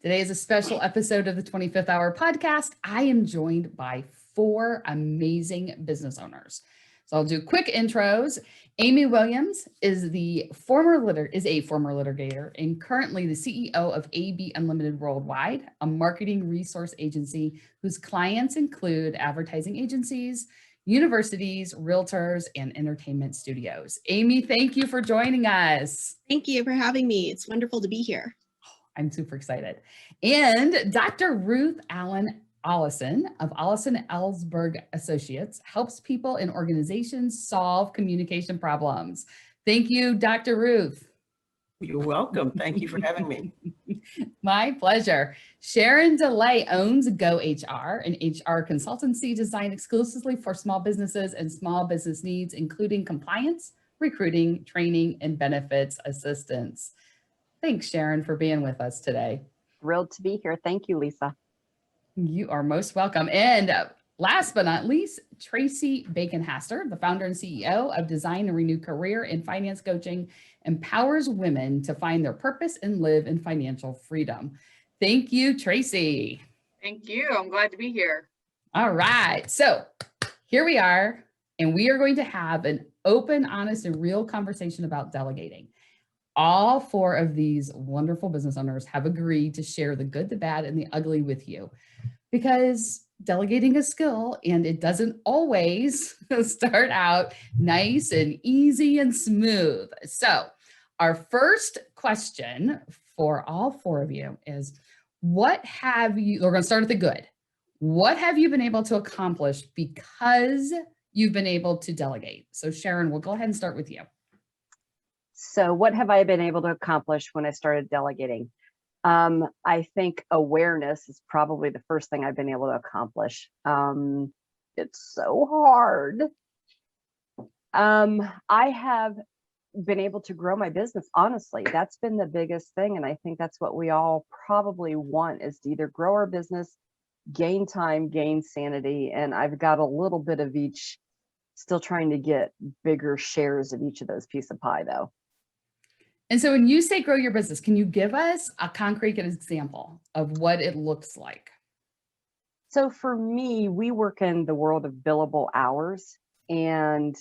Today is a special episode of the 25th Hour podcast. I am joined by 4 amazing business owners. So I'll do quick intros. Amy Williams is a former litigator and currently the CEO of AB Unlimited Worldwide, a marketing resource agency whose clients include advertising agencies, universities, realtors, and entertainment studios. Amy, thank you for joining us. Thank you for having me. It's wonderful to be here. I'm super excited. And Dr. Ruth Allen Ollison of Ollison Elsberg Associates helps people in organizations solve communication problems. Thank you, Dr. Ruth. You're welcome. Thank you for having me. My pleasure. Sharon DeLay owns Go HR, an HR consultancy designed exclusively for small businesses and small business needs, including compliance, recruiting, training, and benefits assistance. Thanks, Sharon, for being with us today. Thrilled to be here. Thank you, Lisa. You are most welcome. And last but not least, Traci Bakenhaster, the founder and CEO of Design and Renew Career and Finance Coaching, empowers women to find their purpose and live in financial freedom. Thank you, Traci. Thank you. I'm glad to be here. All right. So here we are, and we are going to have an open, honest, and real conversation about delegating. All 4 of these wonderful business owners have agreed to share the good, the bad, and the ugly with you, because delegating is a skill and it doesn't always start out nice and easy and smooth. So our first question for all 4 of you is, we're going to start at the good. What have you been able to accomplish because you've been able to delegate? So Sharon, we'll go ahead and start with you. So what have I been able to accomplish when I started delegating? I think awareness is probably the first thing I've been able to accomplish. It's so hard. I have been able to grow my business. Honestly, that's been the biggest thing. And I think that's what we all probably want, is to either grow our business, gain time, gain sanity. And I've got a little bit of each, still trying to get bigger shares of each of those pieces of pie though. And so when you say grow your business, can you give us a concrete example of what it looks like? So for me, we work in the world of billable hours, and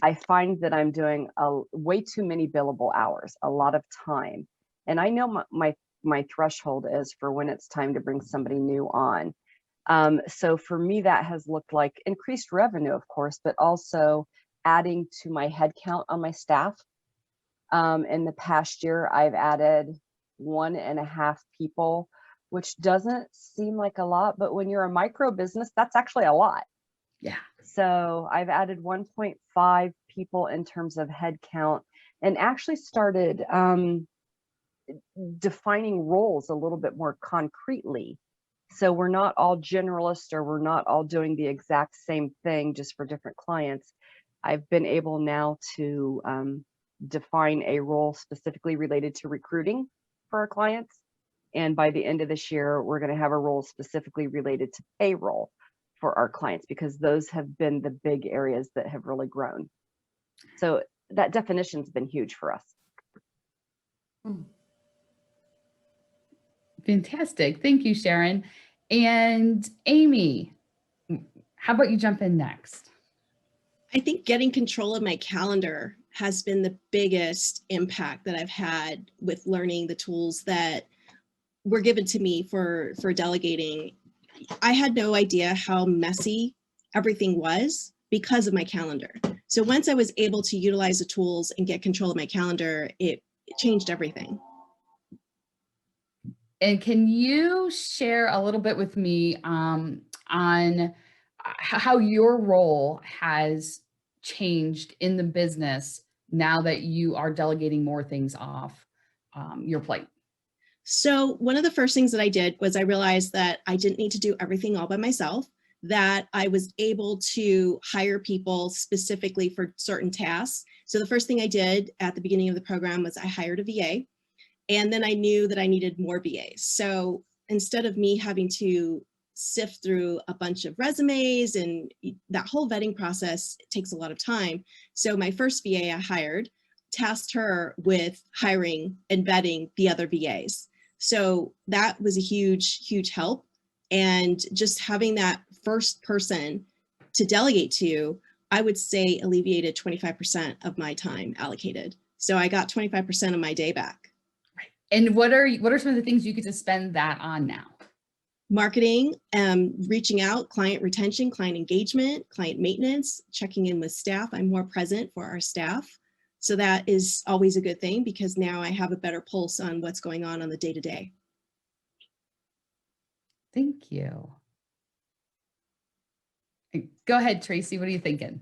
I find that I'm doing way too many billable hours, a lot of time. And I know my threshold is for when it's time to bring somebody new on. So for me, that has looked like increased revenue, of course, but also adding to my headcount on my staff. In the past year, I've added 1.5 people, which doesn't seem like a lot, but when you're a micro business, that's actually a lot. Yeah. So I've added 1.5 people in terms of headcount, and actually started defining roles a little bit more concretely. So we're not all generalists, or we're not all doing the exact same thing just for different clients. I've been able now to define a role specifically related to recruiting for our clients. And by the end of this year, we're going to have a role specifically related to payroll for our clients, because those have been the big areas that have really grown. So that definition's been huge for us. Fantastic. Thank you, Sharon. And Amy, how about you jump in next? I think getting control of my calendar has been the biggest impact that I've had with learning the tools that were given to me for delegating. I had no idea how messy everything was because of my calendar. So once I was able to utilize the tools and get control of my calendar, it changed everything. And can you share a little bit with me on how your role has changed in the business now that you are delegating more things off your plate? So one of the first things that I did was I realized that I didn't need to do everything all by myself, that I was able to hire people specifically for certain tasks. So the first thing I did at the beginning of the program was I hired a VA, and then I knew that I needed more VAs. So instead of me having to sift through a bunch of resumes, and that whole vetting process takes a lot of time. So my first VA I hired tasked her with hiring and vetting the other VAs. So that was a huge, huge help. And just having that first person to delegate to, I would say alleviated 25% of my time allocated. So I got 25% of my day back. Right. And what are some of the things you get to spend that on now? Marketing, reaching out, client retention, client engagement, client maintenance, checking in with staff. I'm more present for our staff. So that is always a good thing because now I have a better pulse on what's going on the day-to-day. Thank you. Go ahead, Traci. What are you thinking?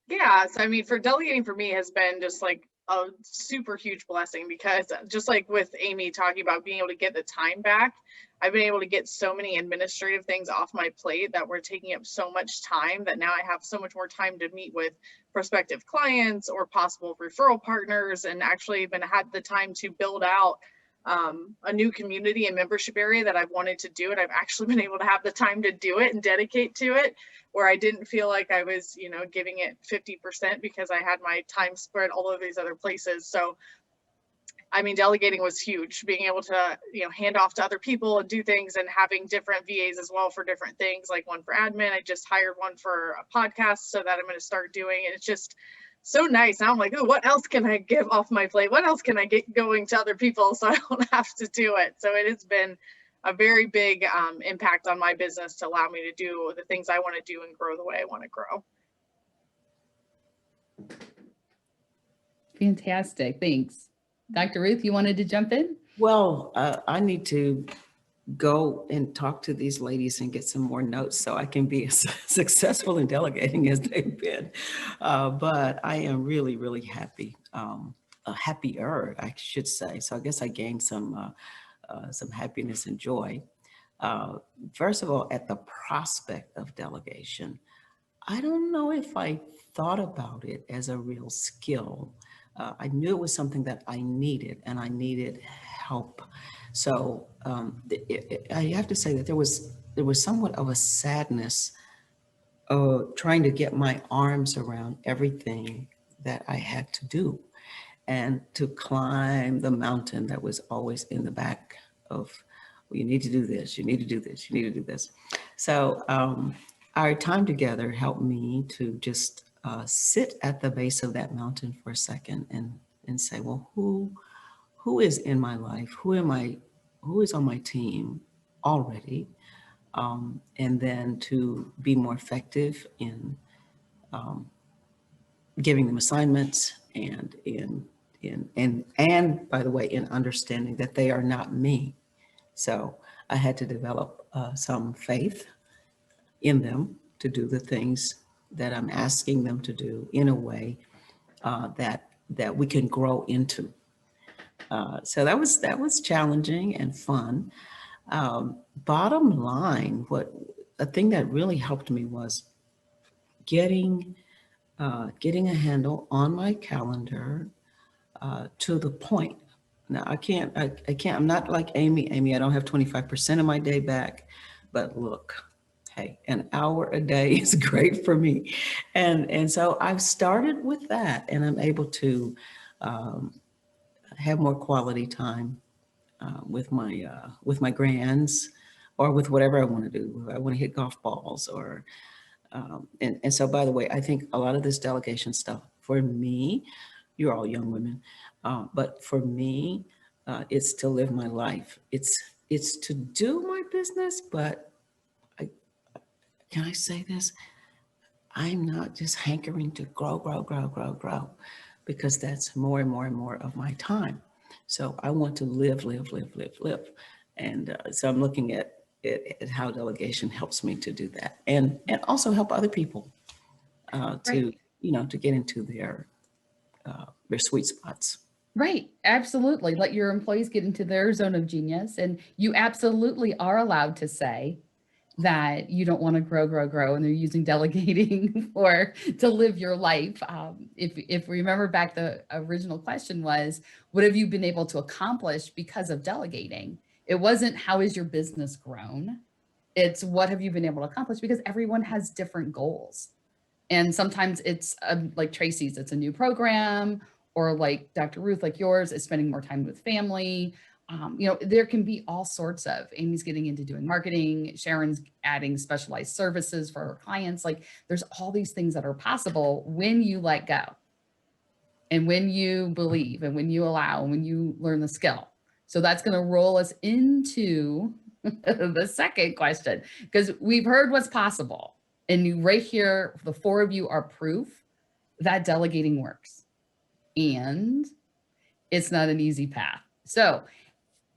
Yeah, so I mean, for delegating for me has been just like a super huge blessing because just like with Amy talking about being able to get the time back, I've been able to get so many administrative things off my plate that were taking up so much time that now I have so much more time to meet with prospective clients or possible referral partners, and actually even had the time to build out a new community and membership area that I've wanted to do. And I've actually been able to have the time to do it and dedicate to it, where I didn't feel like I was, you know, giving it 50% because I had my time spread all over these other places. So, I mean, delegating was huge, being able to, you know, hand off to other people and do things, and having different VAs as well for different things, like one for admin. I just hired one for a podcast so that I'm going to start doing. And it's just so nice. Now I'm like, oh, what else can I give off my plate? What else can I get going to other people so I don't have to do it? So it has been a very big impact on my business to allow me to do the things I want to do and grow the way I want to grow. Fantastic. Thanks. Dr. Ruth, you wanted to jump in? Well, I need to go and talk to these ladies and get some more notes so I can be as successful in delegating as they've been. But I am really, really happy, happier, I should say. So I guess I gained some happiness and joy. First of all, at the prospect of delegation, I don't know if I thought about it as a real skill. I knew it was something that I needed, and I needed help. So I have to say that there was somewhat of a sadness trying to get my arms around everything that I had to do, and to climb the mountain that was always in the back of, well, you need to do this, you need to do this, you need to do this. So our time together helped me to just sit at the base of that mountain for a second and say, well, who is in my life? Who is on my team already? And then to be more effective in giving them assignments, and and by the way, in understanding that they are not me. So I had to develop some faith in them to do the things that I'm asking them to do in a way that we can grow into. So that was challenging and fun. Bottom line, a thing that really helped me was getting a handle on my calendar to the point. Now I'm not like Amy. I don't have 25% of my day back, but look, hey, an hour a day is great for me. And so I've started with that, and I'm able to have more quality time with my grands, or with whatever I want to do. I want to hit golf balls, or and so, by the way, I think a lot of this delegation stuff for me, you're all young women, but for me, it's to live my life. It's to do my business, but can I say this? I'm not just hankering to grow, because that's more and more and more of my time. So I want to live. And so I'm looking at how delegation helps me to do that, and also help other people to, to get into their sweet spots. Right. Absolutely. Let your employees get into their zone of genius. And you absolutely are allowed to say that you don't want to grow, and they're using delegating to live your life. If we remember back, the original question was, what have you been able to accomplish because of delegating? It wasn't, how is your business grown? It's, what have you been able to accomplish? Because everyone has different goals. And sometimes it's like Traci's, it's a new program, or like Dr. Ruth, like yours, is spending more time with family. there can be all sorts of, Amy's getting into doing marketing, Sharon's adding specialized services for her clients. Like there's all these things that are possible when you let go and when you believe and when you allow and when you learn the skill. So that's going to roll us into the second question, because we've heard what's possible. And you right here, the four of you are proof that delegating works. And it's not an easy path. So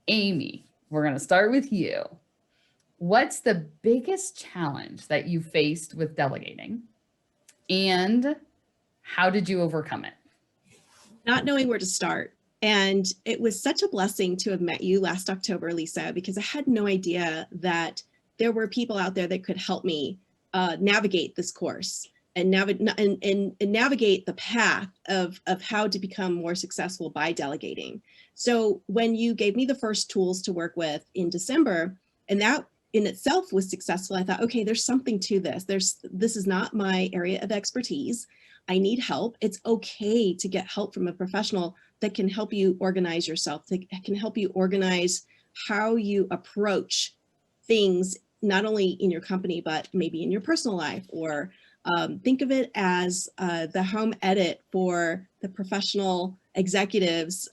Amy, we're going to start with you. What's the biggest challenge that you faced with delegating? And how did you overcome it? Not knowing where to start. And it was such a blessing to have met you last October, Lisa, because I had no idea that there were people out there that could help me navigate this course and navigate the path of how to become more successful by delegating. So when you gave me the first tools to work with in December, and that in itself was successful, I thought, okay, there's something to this. This is not my area of expertise. I need help. It's okay to get help from a professional that can help you organize yourself, that can help you organize how you approach things, not only in your company, but maybe in your personal life, or think of it as the home edit for the professional executive's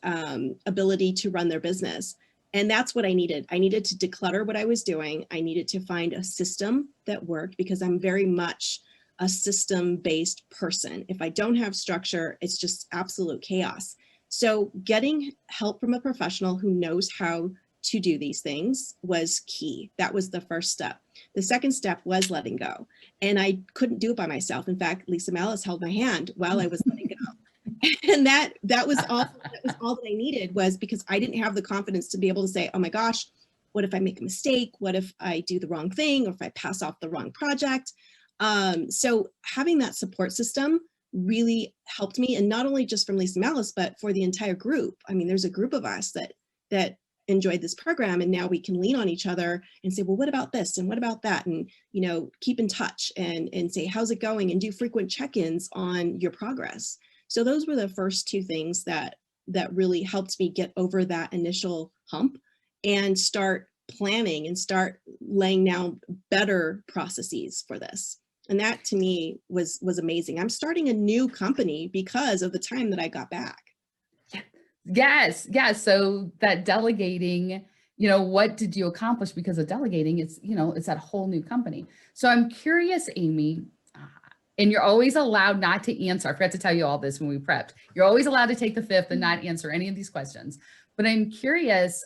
ability to run their business. And that's what I needed. I needed to declutter what I was doing. I needed to find a system that worked, because I'm very much a system-based person. If I don't have structure, it's just absolute chaos. So getting help from a professional who knows how to do these things was key. That was the first step. The second step was letting go. And I couldn't do it by myself. In fact, Lisa Malice held my hand while I was letting go. And that was all that I needed, was because I didn't have the confidence to be able to say, oh my gosh, what if I make a mistake? What if I do the wrong thing? Or if I pass off the wrong project? So having that support system really helped me, and not only just from Lisa Malice, but for the entire group. I mean, there's a group of us that enjoyed this program, and now we can lean on each other and say, well, what about this? And what about that? And, keep in touch and say, how's it going? And do frequent check-ins on your progress. So those were the first two things that really helped me get over that initial hump and start planning and start laying down better processes for this. And that to me was amazing. I'm starting a new company because of the time that I got back. Yes. So that delegating, what did you accomplish because of delegating? It's, it's that whole new company. So I'm curious, Amy, and you're always allowed not to answer. I forgot to tell you all this when we prepped. You're always allowed to take the fifth and not answer any of these questions. But I'm curious,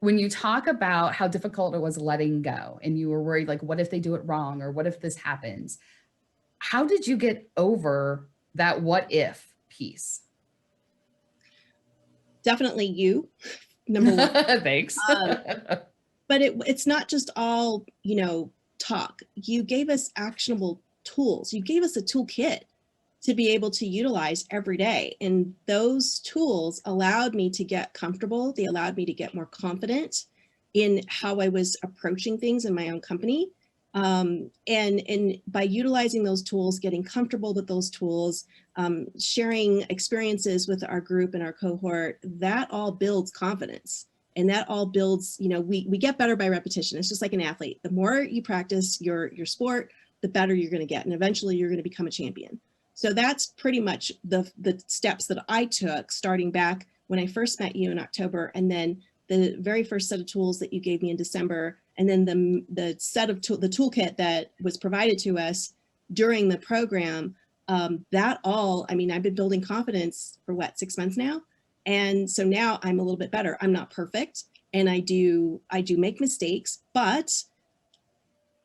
when you talk about how difficult it was letting go and you were worried, like, what if they do it wrong? Or what if this happens? How did you get over that what if piece? Definitely you, number one. Thanks. But it's not just all, talk. You gave us actionable tools. You gave us a toolkit to be able to utilize every day. And those tools allowed me to get comfortable. They allowed me to get more confident in how I was approaching things in my own company. And by utilizing those tools, getting comfortable with those tools, sharing experiences with our group and our cohort, that all builds confidence. And that all builds, we get better by repetition. It's just like an athlete. The more you practice your sport, the better you're going to get. And eventually you're going to become a champion. So that's pretty much the steps that I took starting back when I first met you in October, and then the very first set of tools that you gave me in December, and then the set of the toolkit that was provided to us during the program. That all, I've been building confidence for 6 months now, and so now I'm a little bit better. I'm not perfect, and I do make mistakes, but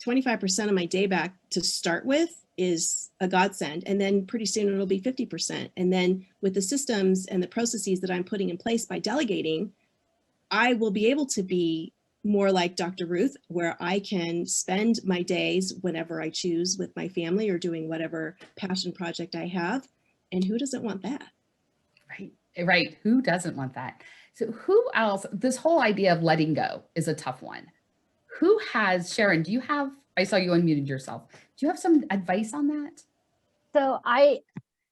25% of my day back to start with is a godsend. And then pretty soon it'll be 50%. And then with the systems and the processes that I'm putting in place by delegating, I will be able to be more like Dr. Ruth, where I can spend my days whenever I choose with my family or doing whatever passion project I have. And who doesn't want that? Right. Who doesn't want that? So who else, this whole idea of letting go is a tough one. Who has, Sharon, I saw you unmuted yourself. Do you have some advice on that? So I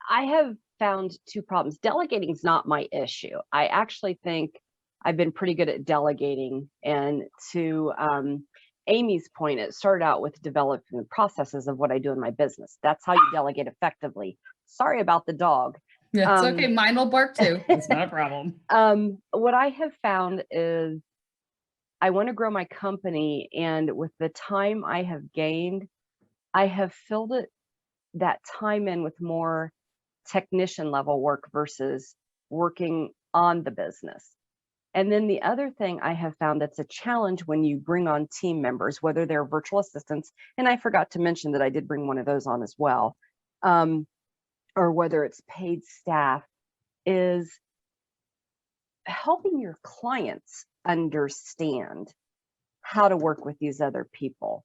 have found two problems. Delegating is not my issue. I actually think I've been pretty good at delegating. And to Amy's point, it started out with developing the processes of what I do in my business. That's how you delegate effectively. Sorry about the dog. Yeah, it's okay. Mine will bark too. It's not a problem. What I have found is I want to grow my company, and with the time I have gained, I have filled that time in with more technician level work versus working on the business. And then the other thing I have found that's a challenge when you bring on team members, whether they're virtual assistants, and I forgot to mention that I did bring one of those on as well, or whether it's paid staff, is helping your clients understand how to work with these other people.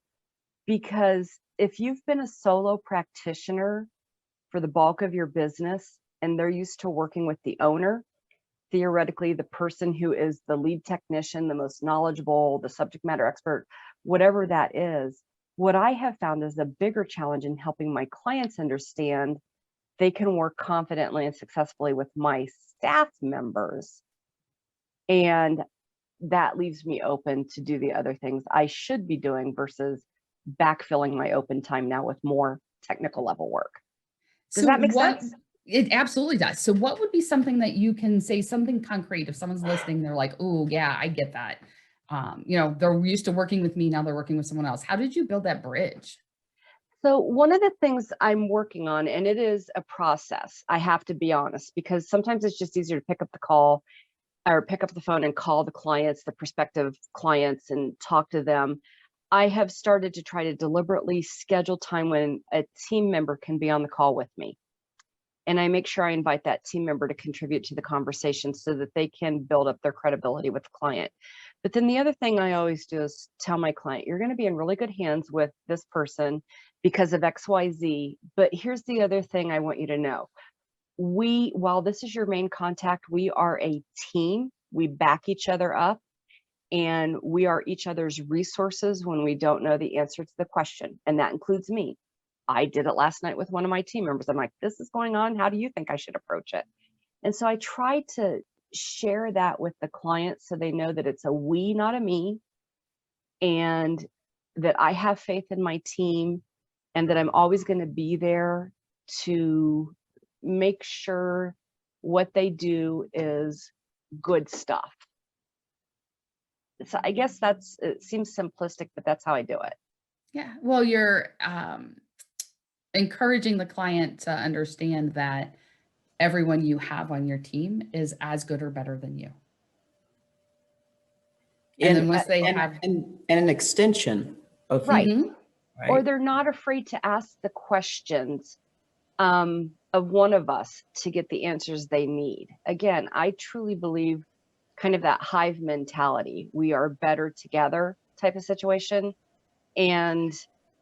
Because if you've been a solo practitioner for the bulk of your business and they're used to working with the owner, theoretically the person who is the lead technician, the most knowledgeable, the subject matter expert, whatever that is, what I have found is a bigger challenge in helping my clients understand they can work confidently and successfully with my staff members. And that leaves me open to do the other things I should be doing versus backfilling my open time now with more technical level work. Does that make sense? It absolutely does. So what would be something that you can say, something concrete, if someone's listening, they're like, oh yeah, I get that. They're used to working with me. Now they're working with someone else. How did you build that bridge? So one of the things I'm working on, and it is a process, I have to be honest, because sometimes it's just easier to pick up the call or pick up the phone and call the clients, the prospective clients, and talk to them. I have started to try to deliberately schedule time when a team member can be on the call with me. And I make sure I invite that team member to contribute to the conversation so that they can build up their credibility with the client. But then the other thing I always do is tell my client, you're going to be in really good hands with this person because of XYZ. But here's the other thing I want you to know. While this is your main contact, we are a team. We back each other up, and we are each other's resources when we don't know the answer to the question. And that includes me. I did it last night with one of my team members. I'm like, this is going on. How do you think I should approach it? And so I try to share that with the client so they know that it's a we, not a me, and that I have faith in my team and that I'm always going to be there to make sure what they do is good stuff. So I guess it seems simplistic, but that's how I do it. Yeah. Well, you're encouraging the client to understand that everyone you have on your team is as good or better than you. And then once they have an extension of right. you, right? Or they're not afraid to ask the questions of one of us to get the answers they need. Again, I truly believe kind of that hive mentality. We are better together type of situation. And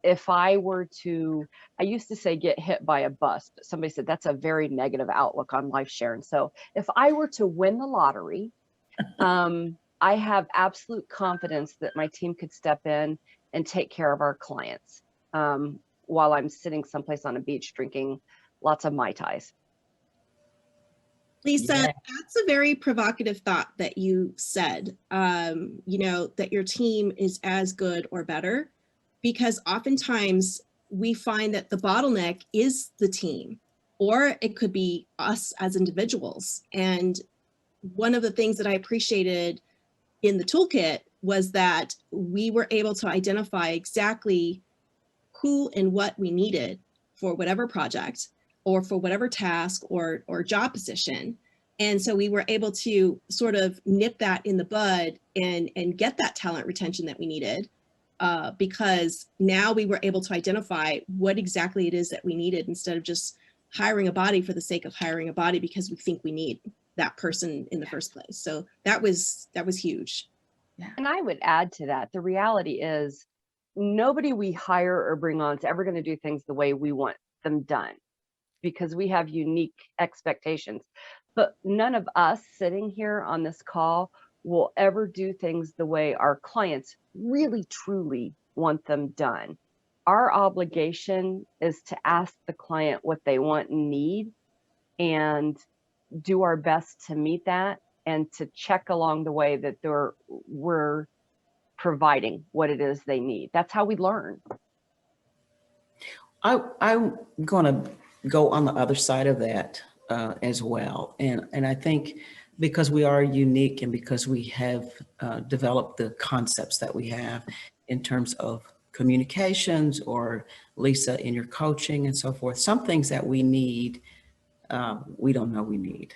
if I were to, I used to say get hit by a bus, but somebody said that's a very negative outlook on life, Sharon. So if I were to win the lottery, I have absolute confidence that my team could step in and take care of our clients while I'm sitting someplace on a beach drinking lots of Mai Tais. Lisa, that's a very provocative thought that you said, that your team is as good or better, because oftentimes we find that the bottleneck is the team, or it could be us as individuals. And one of the things that I appreciated in the toolkit was that we were able to identify exactly who and what we needed for whatever project or for whatever task or job position. And so we were able to sort of nip that in the bud and get that talent retention that we needed, because now we were able to identify what exactly it is that we needed instead of just hiring a body for the sake of hiring a body because we think we need that person in the first place. So that was huge. Yeah. And I would add to that, the reality is nobody we hire or bring on is ever going to do things the way we want them done, because we have unique expectations. But none of us sitting here on this call will ever do things the way our clients really, truly want them done. Our obligation is to ask the client what they want and need and do our best to meet that. and to check along the way that we're providing what it is they need. That's how we learn. I'm going to go on the other side of that as well. And I think because we are unique and because we have developed the concepts that we have in terms of communications, or Lisa in your coaching and so forth, some things that we need, we don't know we need,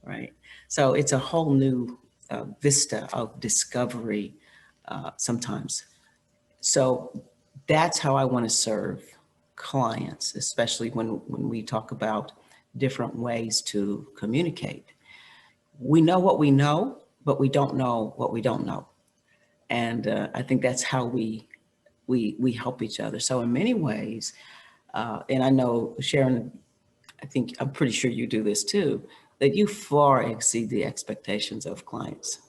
right? So it's a whole new vista of discovery sometimes. So that's how I want to serve clients, especially when we talk about different ways to communicate. We know what we know, but we don't know what we don't know. And I think that's how we help each other. So in many ways, and I know, Sharon, I'm pretty sure you do this too, that you far exceed the expectations of clients.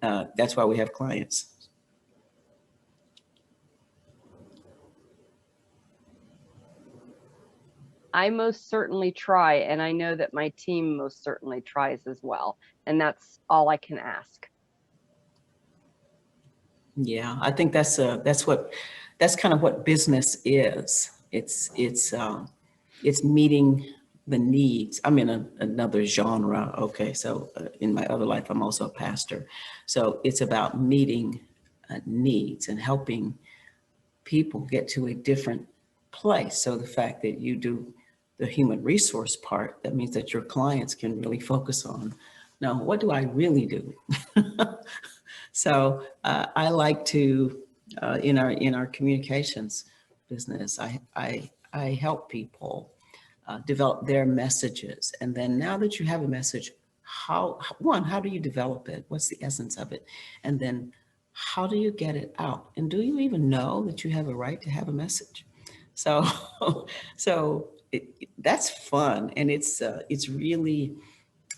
That's why we have clients. I most certainly try, and I know that my team most certainly tries as well. And that's all I can ask. Yeah, I think that's kind of what business is. It's meeting the needs. I'm in another genre. Okay, so in my other life, I'm also a pastor. So it's about meeting needs and helping people get to a different place. So the fact that you do the human resource part, that means that your clients can really focus on, now, what do I really do? So I like to, in our communications business, I help people develop their messages. And then now that you have a message, how do you develop it? What's the essence of it? And then how do you get it out? And do you even know that you have a right to have a message? So, that's fun. And it's really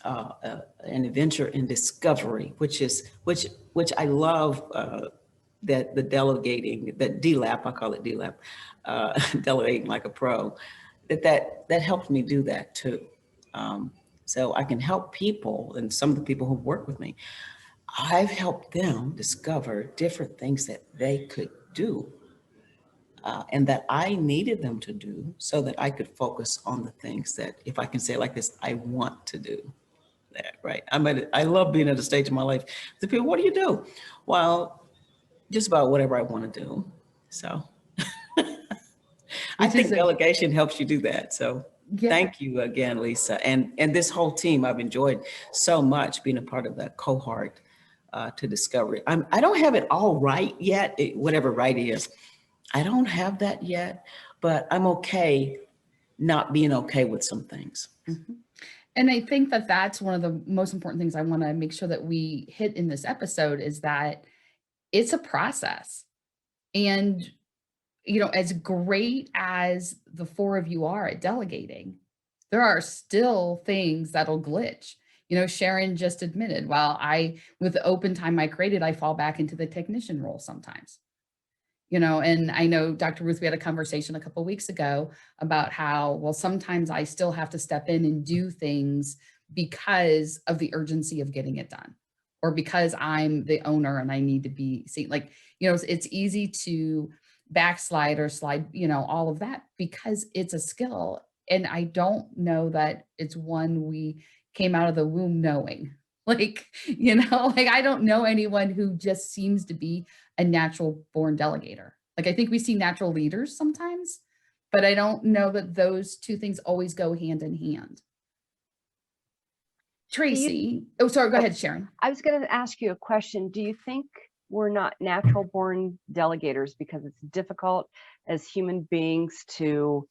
an adventure in discovery, which I love, that the delegating, that DLAP, I call it DLAP, delegating like a pro, that helps me do that too. So I can help people, and some of the people who work with me, I've helped them discover different things that they could do, and that I needed them to do, so that I could focus on the things that, if I can say it like this, I want to do. That, right? I love being at a stage in my life. The people, what do you do? Well, just about whatever I want to do. So I think delegation helps you do that. So thank you again, Lisa. And this whole team, I've enjoyed so much being a part of that cohort to discovery. I don't have it all right yet, whatever right is. I don't have that yet, but I'm okay not being okay with some things. Mm-hmm. And I think that that's one of the most important things I want to make sure that we hit in this episode, is that it's a process. And, as great as the four of you are at delegating, there are still things that'll glitch. Sharon just admitted, with the open time I created, I fall back into the technician role sometimes. And I know, Dr. Ruth, we had a conversation a couple of weeks ago about how, sometimes I still have to step in and do things because of the urgency of getting it done, or because I'm the owner and I need to be seen. It's easy to backslide or slide, all of that, because it's a skill. And I don't know that it's one we came out of the womb knowing. I don't know anyone who just seems to be a natural born delegator. I think we see natural leaders sometimes, but I don't know that those two things always go hand in hand. Traci, go ahead, Sharon. I was going to ask you a question. Do you think we're not natural born delegators because it's difficult as human beings to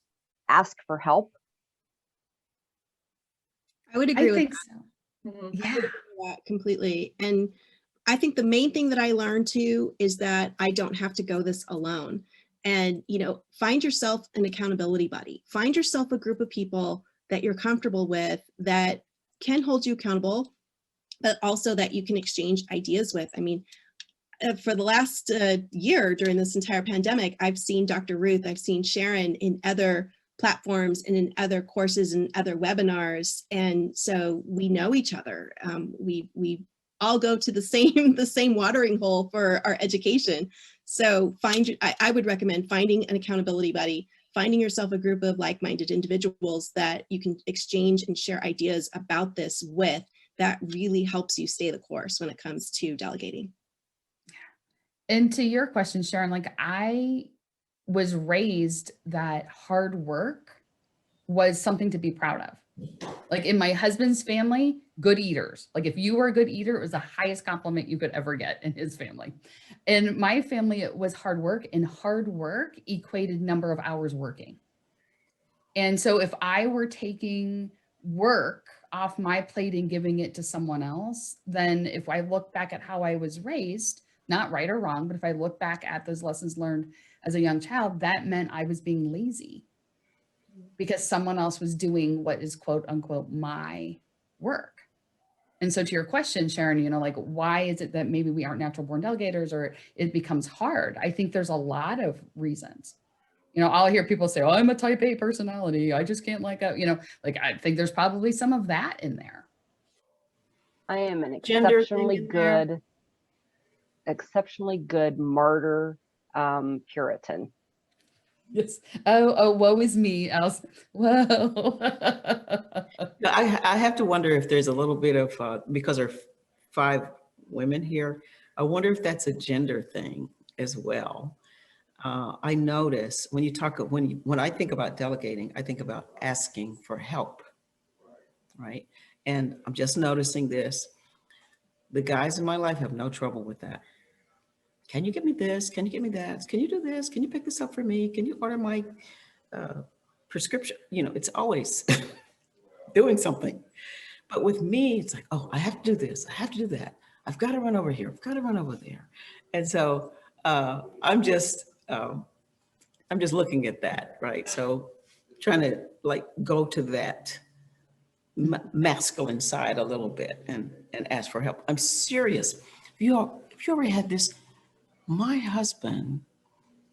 ask for help? I would agree with that. So. Mm-hmm. Yeah, completely. And I think the main thing that I learned too is that I don't have to go this alone. And, find yourself an accountability buddy. Find yourself a group of people that you're comfortable with, that can hold you accountable, but also that you can exchange ideas with. I mean, for the last year during this entire pandemic, I've seen Dr. Ruth, I've seen Sharon in other platforms and in other courses and other webinars. And so we know each other. We all go to the same watering hole for our education. So I would recommend finding an accountability buddy, finding yourself a group of like-minded individuals that you can exchange and share ideas about this with. That really helps you stay the course when it comes to delegating. And to your question, Sharon, like I was raised that hard work was something to be proud of. Like in my husband's family, good eaters. Like if you were a good eater, it was the highest compliment you could ever get in his family. In my family, it was hard work, and hard work equated number of hours working. And so if I were taking work off my plate and giving it to someone else, then if I look back at how I was raised, not right or wrong, but if I look back at those lessons learned as a young child, that meant I was being lazy because someone else was doing what is quote unquote my work. And so to your question, Sharon, you know, like, why is it that maybe we aren't natural born delegators or it becomes hard? I think there's a lot of reasons. You know, I'll hear people say, oh, I'm a type A personality. I just can't like, you know, like, I think there's probably some of that in there. I am an Gender exceptionally good martyr Puritan. Yes. Oh, woe is me, Alice. Whoa. I have to wonder if there's a little bit of, because there are 5 women here, I wonder if that's a gender thing as well. I notice when you talk, when I think about delegating, I think about asking for help, right? And I'm just noticing this. The guys in my life have no trouble with that. Can you get me this? Can you get me that? Can you do this? Can you pick this up for me? Can you order my prescription? You know, it's always doing something. But with me, it's like, oh, I have to do this. I have to do that. I've got to run over here. I've got to run over there. And so I'm just looking at that, right? So trying to like go to that masculine side a little bit and ask for help. I'm serious. If you already had this, my husband,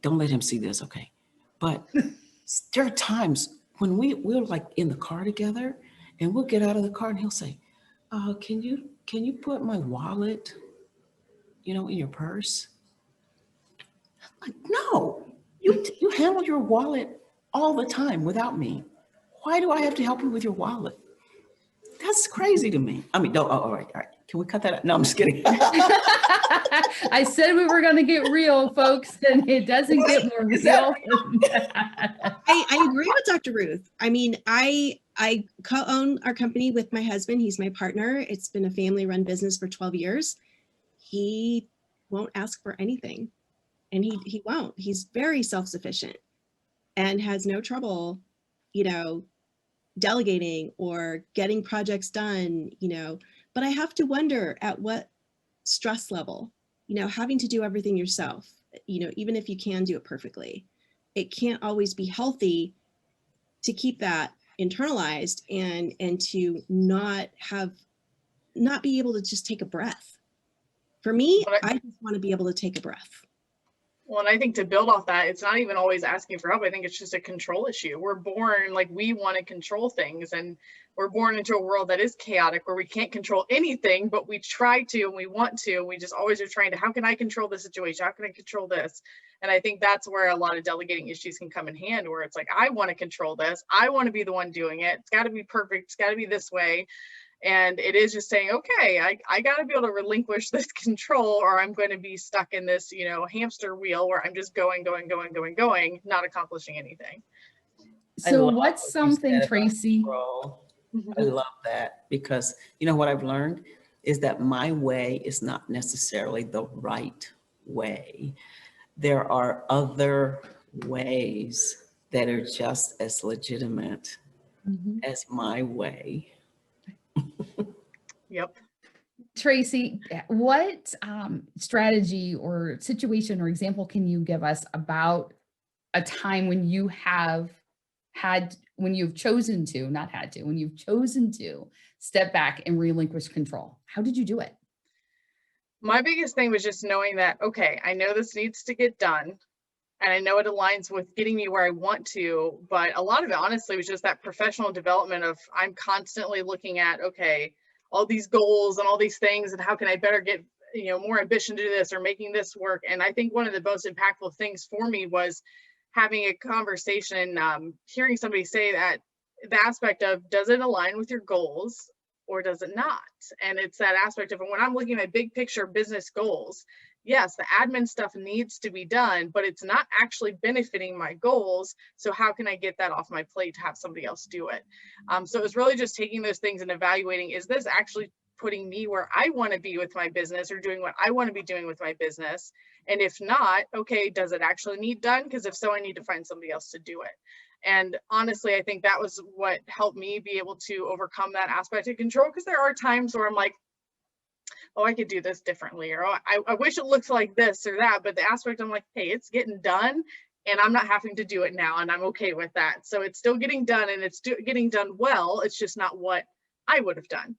don't let him see this, okay? But there are times when we're like in the car together and we'll get out of the car and he'll say, can you put my wallet, you know, in your purse? I'm like, no, you handle your wallet all the time without me. Why do I have to help you with your wallet? That's crazy to me. I mean, no, all right. Can we cut that out? No, I'm just kidding. I said we were going to get real, folks, and it doesn't get more real. I agree with Dr. Ruth. I mean, I co-own our company with my husband. He's my partner. It's been a family-run business for 12 years. He won't ask for anything, and he won't. He's very self-sufficient and has no trouble, you know, delegating or getting projects done, you know. But I have to wonder at what stress level, you know, having to do everything yourself, you know, even if you can do it perfectly, it can't always be healthy to keep that internalized and to not be able to just take a breath. For me, I just want to be able to take a breath. Well, and I think to build off that, it's not even always asking for help. I think it's just a control issue. We're born like we want to control things, and we're born into a world that is chaotic where we can't control anything, but we try to and we want to. And we just always are trying to, how can I control the situation? How can I control this? And I think that's where a lot of delegating issues can come in hand, where it's like, I want to control this. I want to be the one doing it. It's got to be perfect. It's got to be this way. And it is just saying, okay, I got to be able to relinquish this control, or I'm going to be stuck in this, you know, hamster wheel where I'm just going, not accomplishing anything. So what's something, Traci? I love that, because you know what I've learned is that my way is not necessarily the right way. There are other ways that are just as legitimate as my way. Yep. Traci, what strategy or situation or example can you give us about a time when you have when you've chosen to, not had to, when you've chosen to step back and relinquish control? How did you do it? My biggest thing was just knowing that, okay, I know this needs to get done. And I know it aligns with getting me where I want to, but a lot of it honestly was just that professional development of I'm constantly looking at, okay, all these goals and all these things and how can I better get, you know, more ambition to do this or making this work. And I think one of the most impactful things for me was having a conversation, hearing somebody say that the aspect of, does it align with your goals or does it not? And it's that aspect of when I'm looking at big picture business goals, yes, the admin stuff needs to be done, but it's not actually benefiting my goals. So how can I get that off my plate to have somebody else do it? So it was really just taking those things and evaluating, is this actually putting me where I want to be with my business or doing what I want to be doing with my business? And if not, okay, does it actually need done? Because if so, I need to find somebody else to do it. And honestly, I think that was what helped me be able to overcome that aspect of control, because there are times where I'm like, oh, I could do this differently, or oh, I wish it looked like this or that. But the aspect, I'm like, hey, it's getting done and I'm not having to do it now. And I'm okay with that. So it's still getting done and it's getting done well. It's just not what I would have done.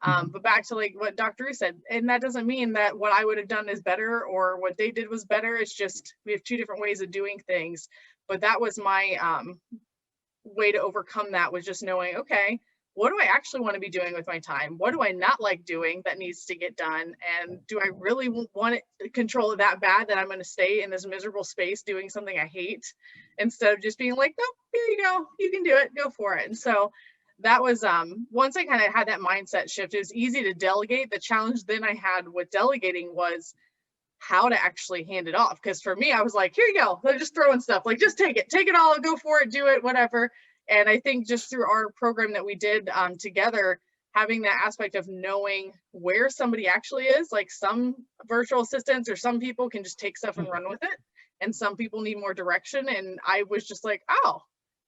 But back to like what Dr. Ruth said, and that doesn't mean that what I would have done is better or what they did was better. It's just, we have two different ways of doing things. But that was my way to overcome that, was just knowing, okay, what do I actually want to be doing with my time? What do I not like doing that needs to get done? And do I really want to control it that bad that I'm going to stay in this miserable space doing something I hate, instead of just being like, nope, here you go, you can do it, go for it. And so that was, once I kind of had that mindset shift, it was easy to delegate. The challenge then I had with delegating was how to actually hand it off. Because for me, I was like, here you go, they're just throwing stuff, like just take it all, go for it, do it, whatever. And I think just through our program that we did together, having that aspect of knowing where somebody actually is, like some virtual assistants or some people can just take stuff and run with it, and some people need more direction. And I was just like, oh,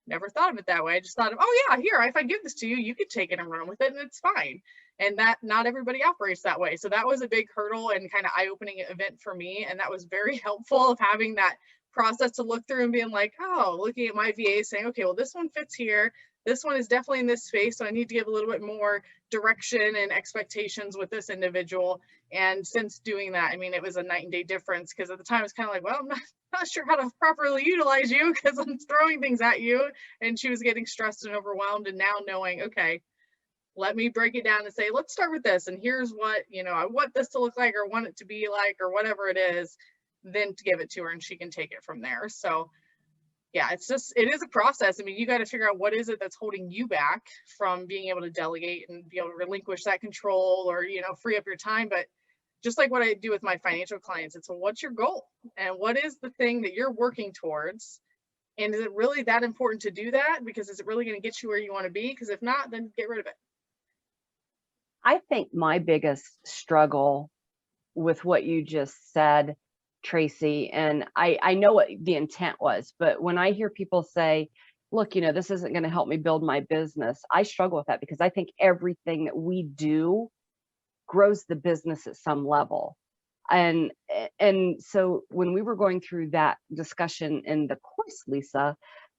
never thought of it that way. I just thought of, oh yeah, here, if I give this to you, you could take it and run with it and it's fine. And that not everybody operates that way. So that was a big hurdle and kind of eye-opening event for me. And that was very helpful of having that process to look through and being like, oh, looking at my VA saying, okay, well, this one fits here. This one is definitely in this space. So I need to give a little bit more direction and expectations with this individual. And since doing that, I mean, it was a night and day difference, because at the time it's kind of like, well, I'm not sure how to properly utilize you because I'm throwing things at you. And she was getting stressed and overwhelmed. And now knowing, okay, let me break it down and say, let's start with this. And here's what, you know, I want this to look like or want it to be like, or whatever it is, then to give it to her and she can take it from there. So yeah, it's just, it is a process. I mean, you got to figure out what is it that's holding you back from being able to delegate and be able to relinquish that control, or, you know, free up your time. But just like what I do with my financial clients, it's, well, what's your goal? And what is the thing that you're working towards? And is it really that important to do that? Because is it really going to get you where you want to be? Because if not, then get rid of it. I think my biggest struggle with what you just said, Traci, and I know what the intent was, but when I hear people say, look, you know, this isn't going to help me build my business, I struggle with that, because I think everything that we do grows the business at some level. And so when we were going through that discussion in the course, Lisa,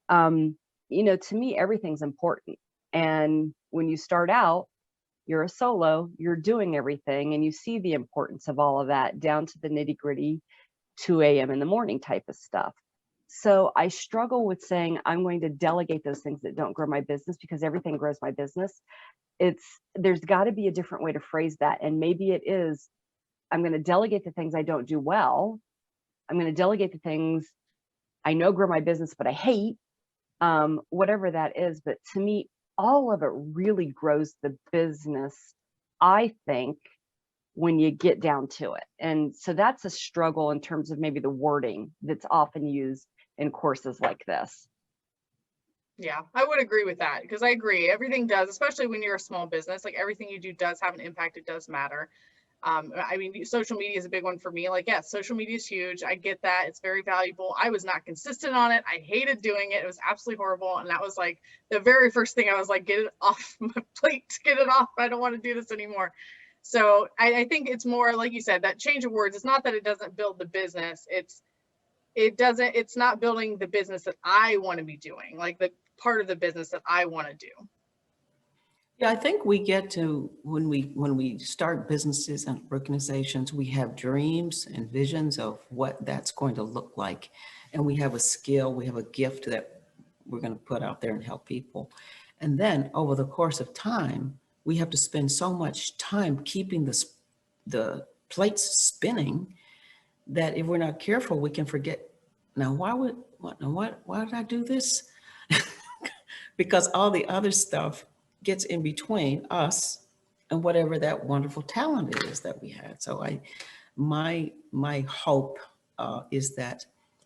you know, to me, everything's important. And when you start out, you're a solo, you're doing everything, and you see the importance of all of that down to the nitty gritty, 2 a.m. in the morning type of stuff. So I struggle with saying I'm going to delegate those things that don't grow my business, because everything grows my business. There's got to be a different way to phrase that. And maybe it is, I'm going to delegate the things I don't do well. I'm going to delegate the things I know grow my business, but I hate, whatever that is. But to me, all of it really grows the business, I think, when you get down to it. And so that's a struggle in terms of maybe the wording that's often used in courses like this. Yeah, I would agree with that, because I agree. Everything does, especially when you're a small business, like everything you do does have an impact. It does matter. I mean, social media is a big one for me. Like, yes, social media is huge. I get that. It's very valuable. I was not consistent on it. I hated doing it. It was absolutely horrible. And that was like the very first thing I was like, get it off my plate, get it off. I don't want to do this anymore. So I think it's more, like you said, that change of words. It's not that it doesn't build the business. It's not building the business that I want to be doing, like the part of the business that I want to do. Yeah, I think we get to, when we start businesses and organizations, we have dreams and visions of what that's going to look like. And we have a skill, we have a gift that we're going to put out there and help people. And then over the course of time, we have to spend so much time keeping the plates spinning that if we're not careful, we can forget, now why did I do this? Because all the other stuff gets in between us and whatever that wonderful talent is that we had. So my hope is that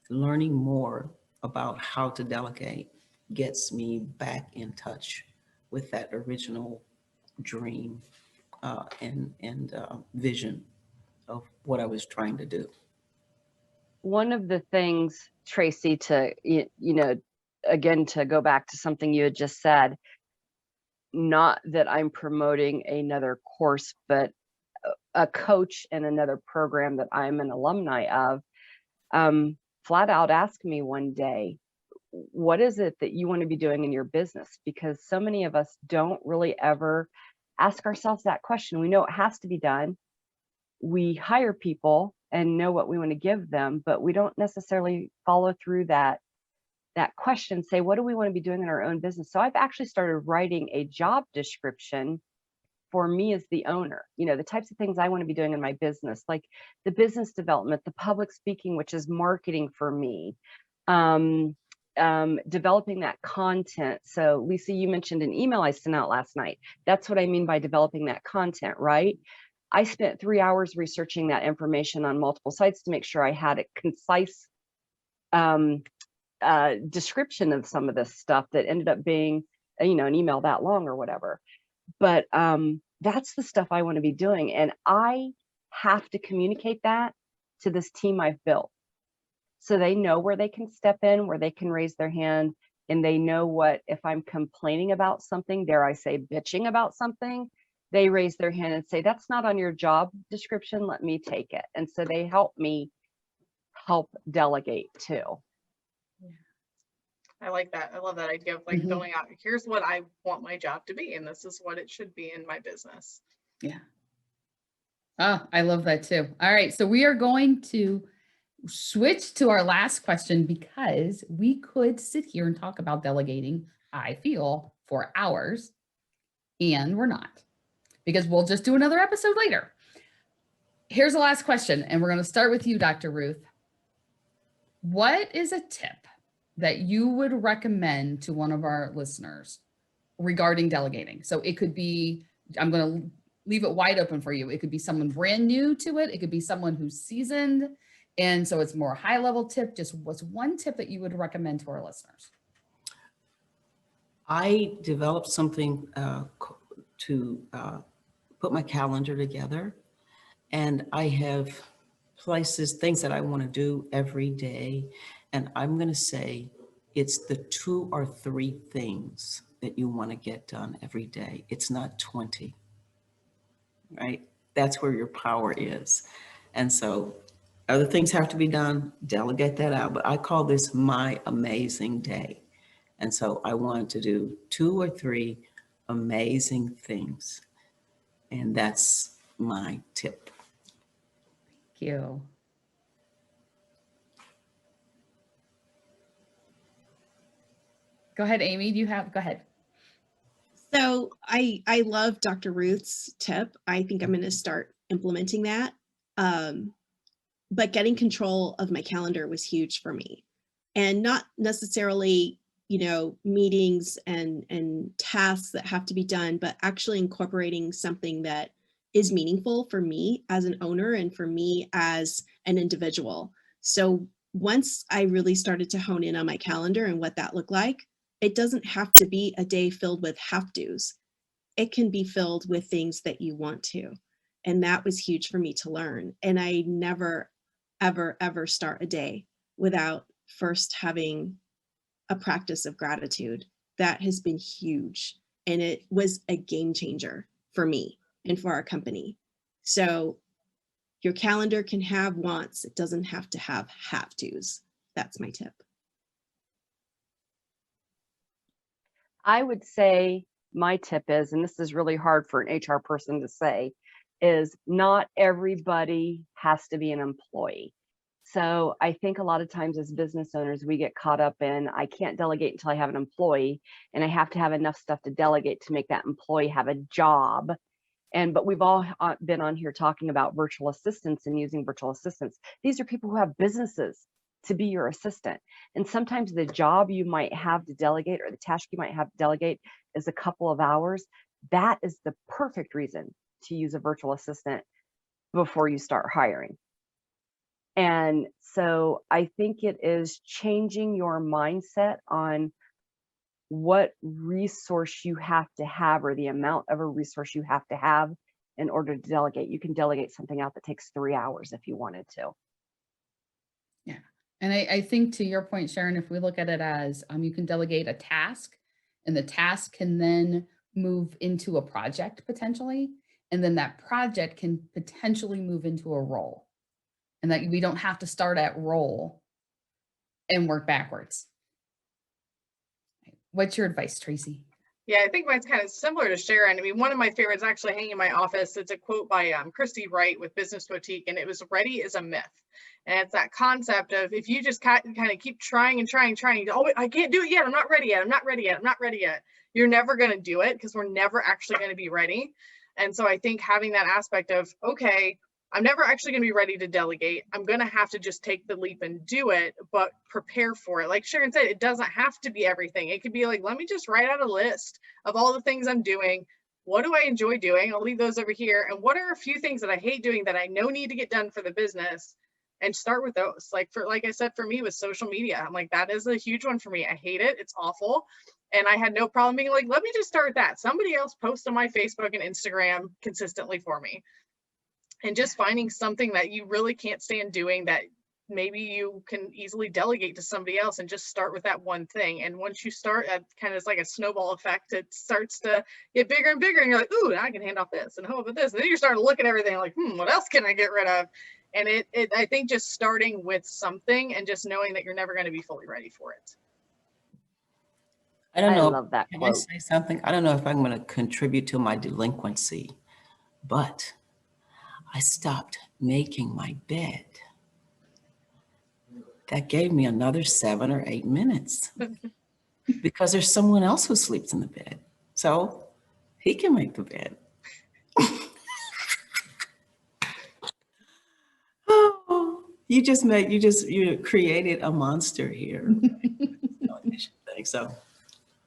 learning more about how to delegate gets me back in touch with that original dream and vision of what I was trying to do. One of the things, Traci, again, to go back to something you had just said, not that I'm promoting another course, but a coach in another program that I'm an alumni of, flat out asked me one day, what is it that you want to be doing in your business? Because so many of us don't really ever ask ourselves that question. We know it has to be done. We hire people and know what we want to give them, but we don't necessarily follow through that question, say, what do we want to be doing in our own business? So I've actually started writing a job description for me as the owner, the types of things I want to be doing in my business, like the business development, the public speaking, which is marketing for me, developing that content. So Lisa, you mentioned an email I sent out last night. That's what I mean by developing that content, right? I spent 3 hours researching that information on multiple sites to make sure I had a concise description of some of this stuff that ended up being, an email that long or whatever. But that's the stuff I want to be doing. And I have to communicate that to this team I've built. So they know where they can step in, where they can raise their hand, and they know what, if I'm complaining about something, dare I say bitching about something, they raise their hand and say, that's not on your job description, let me take it. And so they help me help delegate too. I like that. I love that idea of like filling out, here's what I want my job to be, and this is what it should be in my business. Yeah. Oh, I love that too. All right. So we are going to switch to our last question because we could sit here and talk about delegating, I feel, for hours, and we're not, because we'll just do another episode later. Here's the last question, and we're going to start with you, Dr. Ruth. What is a tip that you would recommend to one of our listeners regarding delegating? So it could be, I'm going to leave it wide open for you. It could be someone brand new to it. It could be someone who's seasoned. And so it's more a high level tip. Just what's one tip that you would recommend to our listeners? I developed something to put my calendar together, and I have things that I want to do every day. And I'm going to say it's the 2 or 3 things that you want to get done every day. It's not 20, right? That's where your power is. And so other things have to be done, delegate that out. But I call this my amazing day. And so I want to do 2 or 3 amazing things. And that's my tip. Thank you. Go ahead, Amy. Go ahead. So I love Dr. Ruth's tip. I think I'm going to start implementing that. But getting control of my calendar was huge for me, and not necessarily, meetings and tasks that have to be done, but actually incorporating something that is meaningful for me as an owner and for me as an individual. So once I really started to hone in on my calendar and what that looked like, it doesn't have to be a day filled with have-tos. It can be filled with things that you want to. And that was huge for me to learn. And I never, ever, ever start a day without first having a practice of gratitude. That has been huge. And it was a game changer for me and for our company. So your calendar can have wants. It doesn't have to have have-tos. That's my tip. I would say my tip is, and this is really hard for an HR person to say, is not everybody has to be an employee. So I think a lot of times as business owners, we get caught up in, I can't delegate until I have an employee, and I have to have enough stuff to delegate to make that employee have a job. But we've all been on here talking about virtual assistants and using virtual assistants. These are people who have businesses to be your assistant. And sometimes the job you might have to delegate, or the task you might have to delegate, is a couple of hours. That is the perfect reason to use a virtual assistant before you start hiring. And so I think it is changing your mindset on what resource you have to have, or the amount of a resource you have to have in order to delegate. You can delegate something out that takes 3 hours if you wanted to. Yeah. And I think to your point, Sharon, if we look at it as you can delegate a task, and the task can then move into a project potentially, and then that project can potentially move into a role, and that we don't have to start at role and work backwards. What's your advice, Traci? Yeah, I think mine's kind of similar to Sharon. I mean, one of my favorites actually hanging in my office. It's a quote by Christy Wright with Business Boutique, and it was, "Ready is a myth." And it's that concept of, if you just kind of keep trying and trying, oh, I can't do it yet. I'm not ready yet. I'm not ready yet. I'm not ready yet. You're never going to do it, because we're never actually going to be ready. And so I think having that aspect of, okay, I'm never actually going to be ready to delegate. I'm going to have to just take the leap and do it, but prepare for it. Like Sharon said, it doesn't have to be everything. It could be like, let me just write out a list of all the things I'm doing. What do I enjoy doing? I'll leave those over here. And what are a few things that I hate doing that I know need to get done for the business? And start with those. Like I said, for me with social media, I'm like, that is a huge one for me. I hate it. It's awful. And I had no problem being like, let me just start with that. Somebody else post on my Facebook and Instagram consistently for me. And just finding something that you really can't stand doing that maybe you can easily delegate to somebody else, and just start with that one thing. And once you start, kind of, it's like a snowball effect. It starts to get bigger and bigger, and you're like, ooh, now I can hand off this, and how about this? And then you start to look at everything like, what else can I get rid of? And I think just starting with something and just knowing that you're never going to be fully ready for it. I don't know. I love that Can quote. I say something? I don't know if I'm going to contribute to my delinquency, but I stopped making my bed. That gave me another 7 or 8 minutes because there's someone else who sleeps in the bed. So he can make the bed. Oh, you created a monster here. So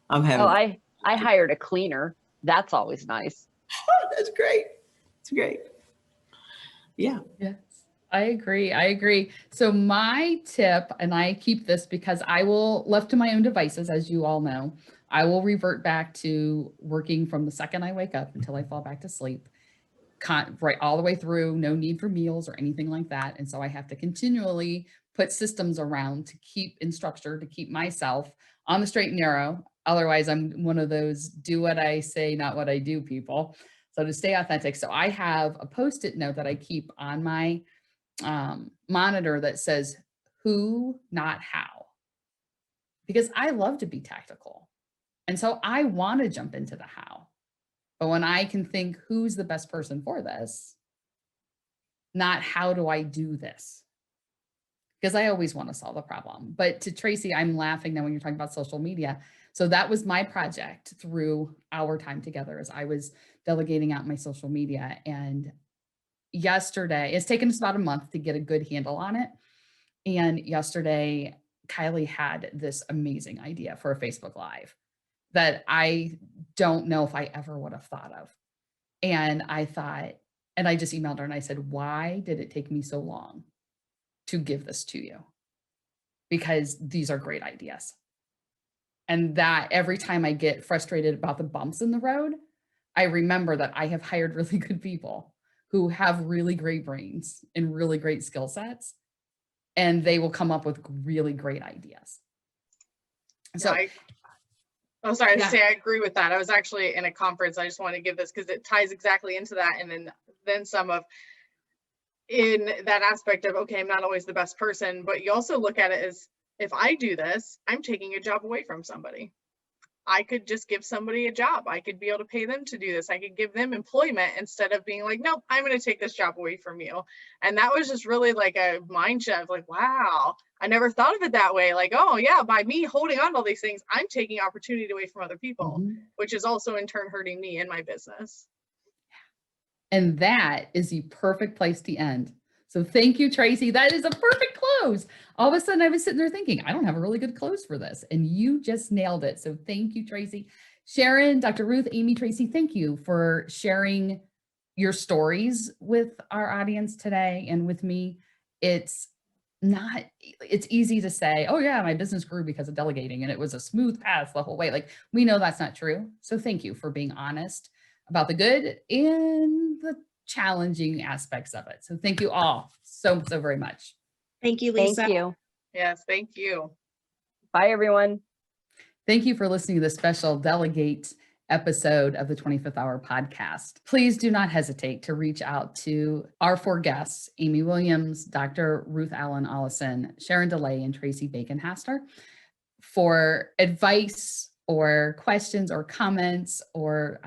I'm having. Oh, I hired a cleaner. That's always nice. Oh, that's great. It's great. Yeah. Yes, I agree. So my tip, and I keep this because I will, left to my own devices, as you all know, I will revert back to working from the second I wake up until I fall back to sleep, right all the way through, no need for meals or anything like that. And so I have to continually put systems around to keep in structure, to keep myself on the straight and narrow. Otherwise, I'm one of those do what I say, not what I do people. So to stay authentic. So I have a Post-it note that I keep on my monitor that says who, not how, because I love to be tactical. And so I want to jump into the how. But when I can think who's the best person for this, not how do I do this? Because I always want to solve the problem. But to Traci, I'm laughing now when you're talking about social media. So that was my project through our time together, as I was delegating out my social media. And yesterday, it's taken us about a month to get a good handle on it. And yesterday, Kylie had this amazing idea for a Facebook Live that I don't know if I ever would have thought of. And I thought, and I just emailed her and I said, why did it take me so long to give this to you? Because these are great ideas. And that every time I get frustrated about the bumps in the road, I remember that I have hired really good people who have really great brains and really great skill sets, and they will come up with really great ideas. So, I agree with that. I was actually in a conference. I just want to give this because it ties exactly into that. And then some of, in that aspect of, okay, I'm not always the best person, but you also look at it as, if I do this, I'm taking a job away from somebody. I could just give somebody a job. I could be able to pay them to do this. I could give them employment instead of being like, nope, I'm going to take this job away from you. And that was just really like a mind shift. Like, wow, I never thought of it that way. Like, oh yeah, by me holding on to all these things, I'm taking opportunity away from other people, which is also in turn hurting me and my business. And that is the perfect place to end. So thank you, Traci. That is a perfect close. All of a sudden I was sitting there thinking, I don't have a really good close for this. And you just nailed it. So thank you, Traci. Sharon, Dr. Ruth, Amy, Traci, thank you for sharing your stories with our audience today and with me. It's easy to say, oh yeah, my business grew because of delegating and it was a smooth path the whole way. Like, we know that's not true. So thank you for being honest about the good and the challenging aspects of it. So thank you all so very much. Thank you, Lisa. Thank you. Yes, thank you. Bye, everyone. Thank you for listening to the special Delegate episode of the 25th Hour podcast. Please do not hesitate to reach out to our 4 guests, Amy Williams, Dr. Ruth Allen Ollison, Sharon DeLay, and Traci Bakenhaster, for advice or questions or comments or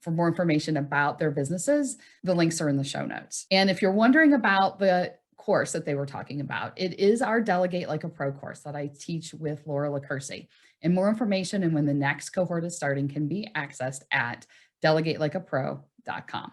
for more information about their businesses. The links are in the show notes. And if you're wondering about the course that they were talking about, it is our Delegate Like a Pro course that I teach with Laura LaCursi. And more information and when the next cohort is starting can be accessed at delegatelikeapro.com.